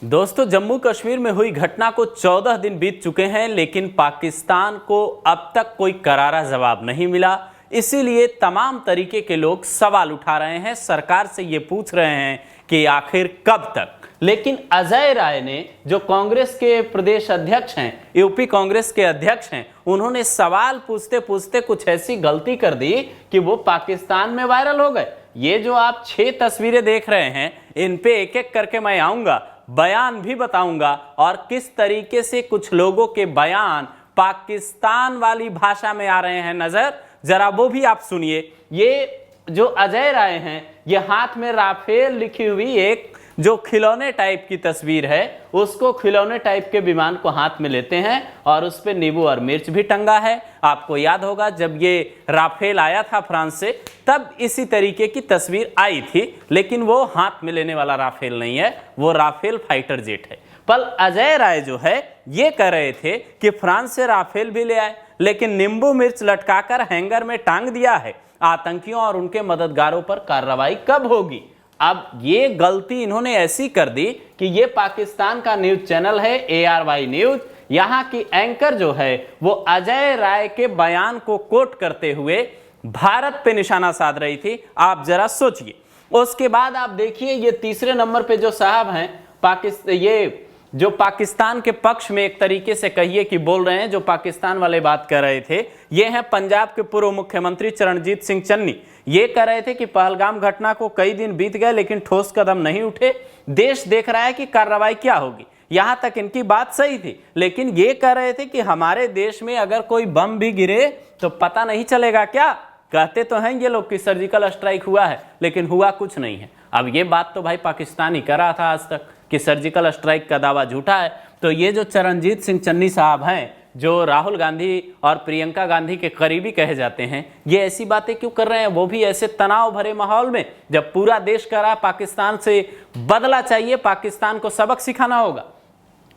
दोस्तों, जम्मू कश्मीर में हुई घटना को 14 दिन बीत चुके हैं, लेकिन पाकिस्तान को अब तक कोई करारा जवाब नहीं मिला। इसीलिए तमाम तरीके के लोग सवाल उठा रहे हैं, सरकार से ये पूछ रहे हैं कि आखिर कब तक। लेकिन अजय राय ने, जो कांग्रेस के प्रदेश अध्यक्ष हैं, यूपी कांग्रेस के अध्यक्ष हैं, उन्होंने सवाल पूछते पूछते कुछ ऐसी गलती कर दी कि वो पाकिस्तान में वायरल हो गए। ये जो आप 6 तस्वीरें देख रहे हैं, इन पे एक एक करके मैं आऊंगा, बयान भी बताऊंगा और किस तरीके से कुछ लोगों के बयान पाकिस्तान वाली भाषा में आ रहे हैं नजर, जरा वो भी आप सुनिए। ये जो अजय राय हैं, ये हाथ में राफेल लिखी हुई एक जो खिलौने टाइप की तस्वीर है, उसको खिलौने टाइप के विमान को हाथ में लेते हैं और उस पे नींबू और मिर्च भी टंगा है। आपको याद होगा जब ये राफेल आया था फ्रांस से, तब इसी तरीके की तस्वीर आई थी, लेकिन वो हाथ में लेने वाला राफेल नहीं है, वो राफेल फाइटर जेट है। पर अजय राय जो है ये कह रहे थे कि फ्रांस से राफेल भी ले आए, लेकिन नींबू मिर्च लटकाकर हैंगर में टांग दिया है। आतंकियों और उनके मददगारों पर कार्रवाई कब होगी? अब ये गलती इन्होंने ऐसी कर दी कि ये पाकिस्तान का न्यूज चैनल है ARY न्यूज, यहां की एंकर जो है वो अजय राय के बयान को कोट करते हुए भारत पे निशाना साध रही थी। आप जरा सोचिए। उसके बाद आप देखिए, ये तीसरे नंबर पे जो साहब हैं ये जो पाकिस्तान के पक्ष में एक तरीके से कहिए कि बोल रहे हैं, जो पाकिस्तान वाले बात कर रहे थे, ये हैं पंजाब के पूर्व मुख्यमंत्री चरणजीत सिंह चन्नी। ये कह रहे थे कि पहलगाम घटना को कई दिन बीत गए लेकिन ठोस कदम नहीं उठे, देश देख रहा है कि कार्रवाई क्या होगी। यहां तक इनकी बात सही थी, लेकिन ये कह रहे थे कि हमारे देश में अगर कोई बम भी गिरे तो पता नहीं चलेगा क्या? कहते तो हैं ये लोग कि सर्जिकल स्ट्राइक हुआ है, लेकिन हुआ कुछ नहीं है। अब ये बात तो भाई पाकिस्तान ही कर रहा था आज तक कि सर्जिकल स्ट्राइक का दावा झूठा है। तो ये जो चरणजीत सिंह चन्नी साहब हैं, जो राहुल गांधी और प्रियंका गांधी के करीबी कहे जाते हैं, ये ऐसी बातें क्यों कर रहे हैं? वो भी ऐसे तनाव भरे माहौल में, जब पूरा देश कह रहा पाकिस्तान से बदला चाहिए, पाकिस्तान को सबक सिखाना होगा।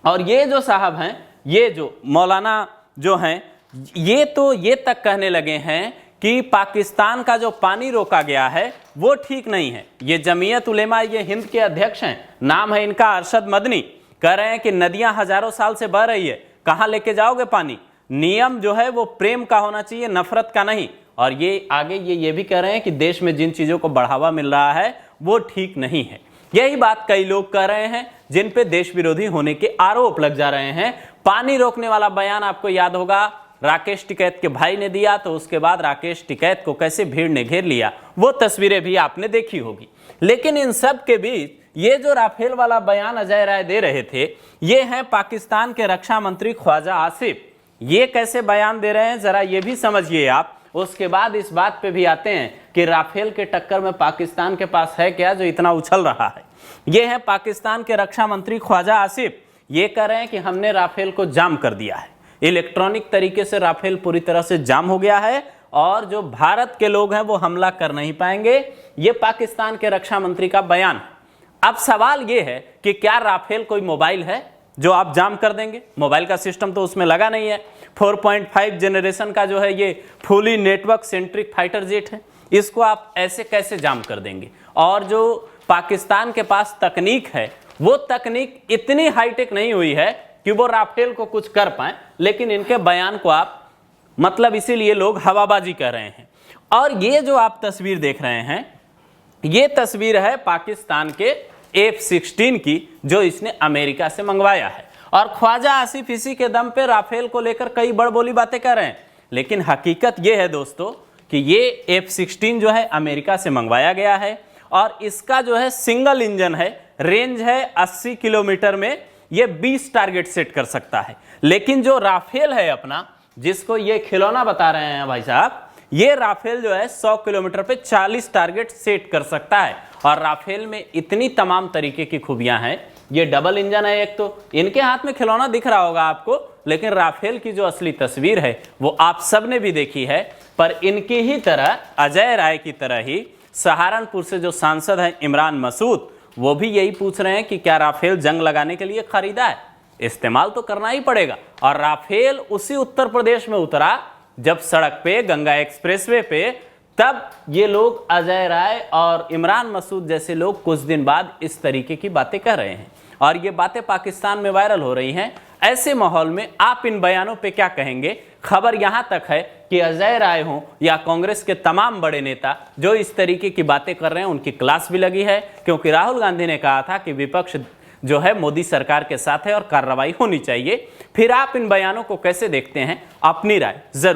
और ये जो साहब हैं, ये जो मौलाना जो हैं, ये तो ये तक कहने लगे हैं कि पाकिस्तान का जो पानी रोका गया है वो ठीक नहीं है। ये जमीयत उलेमा ये हिंद के अध्यक्ष हैं, नाम है इनका अरशद मदनी, कह रहे हैं कि नदियां हजारों साल से बह रही है, कहां लेके जाओगे पानी? नियम जो है वो प्रेम का होना चाहिए, नफरत का नहीं। और ये आगे ये भी कह रहे हैं कि देश में जिन चीजों को बढ़ावा मिल रहा है वो ठीक नहीं है। यही बात कई लोग कह रहे हैं जिन पे देश विरोधी होने के आरोप लग जा रहे हैं। पानी रोकने वाला बयान आपको याद होगा राकेश टिकैत के भाई ने दिया, तो उसके बाद राकेश टिकैत को कैसे भीड़ ने घेर लिया, वो तस्वीरें भी आपने देखी होगी। लेकिन इन सब के बीच ये जो राफेल वाला बयान अजय राय दे रहे थे, ये हैं पाकिस्तान के रक्षा मंत्री ख्वाजा आसिफ। ये कैसे बयान दे रहे हैं जरा ये भी समझिए आप। उसके बाद इस बात पे भी आते हैं कि राफेल के टक्कर में पाकिस्तान के पास है क्या जो इतना उछल रहा है। ये है पाकिस्तान के रक्षा मंत्री ख्वाजा आसिफ। ये कह रहे हैं कि हमने राफेल को जाम कर दिया है, इलेक्ट्रॉनिक तरीके से राफेल पूरी तरह से जाम हो गया है और जो भारत के लोग हैं वो हमला कर नहीं पाएंगे। ये पाकिस्तान के रक्षा मंत्री का बयान है। अब सवाल ये है कि क्या राफेल कोई मोबाइल है जो आप जाम कर देंगे? मोबाइल का सिस्टम तो उसमें लगा नहीं है। 4.5 जनरेशन का जो है ये fully network centric fighter jet है, इसको आप ऐसे कैसे जाम कर देंगे? और जो पाकिस्तान के पास तकनीक है, वो तकनीक इतनी हाईटेक नहीं हुई है कि वो राफेल को कुछ कर पाए, लेकिन इनके बयान को आप मतलब इसीलिए लोग हवाबाजी कर रहे हैं। और ये जो आप तस्वीर देख रहे हैं, ये तस्वीर है पाकिस्तान के F-16 की, जो इसने अमेरिका से मंगवाया है। और ख्वाजा आसिफ इसी के दम पे राफेल को लेकर कई बड़बोली बातें कर रहे हैं, लेकिन हकीकत ये है दोस्तों कि ये F-16 जो है अमेरिका से मंगवाया गया है और इसका जो है सिंगल इंजन है, रेंज है 80 किलोमीटर में, ये 20 टारगेट सेट कर सकता है। लेकिन जो राफेल है अपना, जिसको ये खिलौना बता रहे हैं भाई साहब, ये राफेल जो है 100 किलोमीटर पे 40 टारगेट सेट कर सकता है। और राफेल में इतनी तमाम तरीके की खूबियां हैं। ये डबल इंजन है एक, तो इनके हाथ में खिलौना दिख रहा होगा आपको, लेकिन राफेल की जो असली तस्वीर है वो आप सबने भी देखी है। पर इनकी ही तरह, अजय राय की तरह ही, सहारनपुर से जो सांसद हैं इमरान मसूद, वो भी यही पूछ रहे हैं कि क्या राफेल जंग लगाने के लिए खरीदा है? इस्तेमाल तो करना ही पड़ेगा। और राफेल उसी उत्तर प्रदेश में उतरा जब सड़क पे, गंगा एक्सप्रेसवे पे, तब ये लोग अजय राय और इमरान मसूद जैसे लोग कुछ दिन बाद इस तरीके की बातें कर रहे हैं। और ये बातें पाकिस्तान में वायरल हो रही हैं। ऐसे माहौल में आप इन बयानों पे क्या कहेंगे? खबर यहां तक है कि अजय राय हों या कांग्रेस के तमाम बड़े नेता जो इस तरीके की बातें कर रहे हैं, उनकी क्लास भी लगी है, क्योंकि राहुल गांधी ने कहा था कि विपक्ष जो है मोदी सरकार के साथ है और कार्रवाई होनी चाहिए। फिर आप इन बयानों को कैसे देखते हैं? अपनी राय जरूर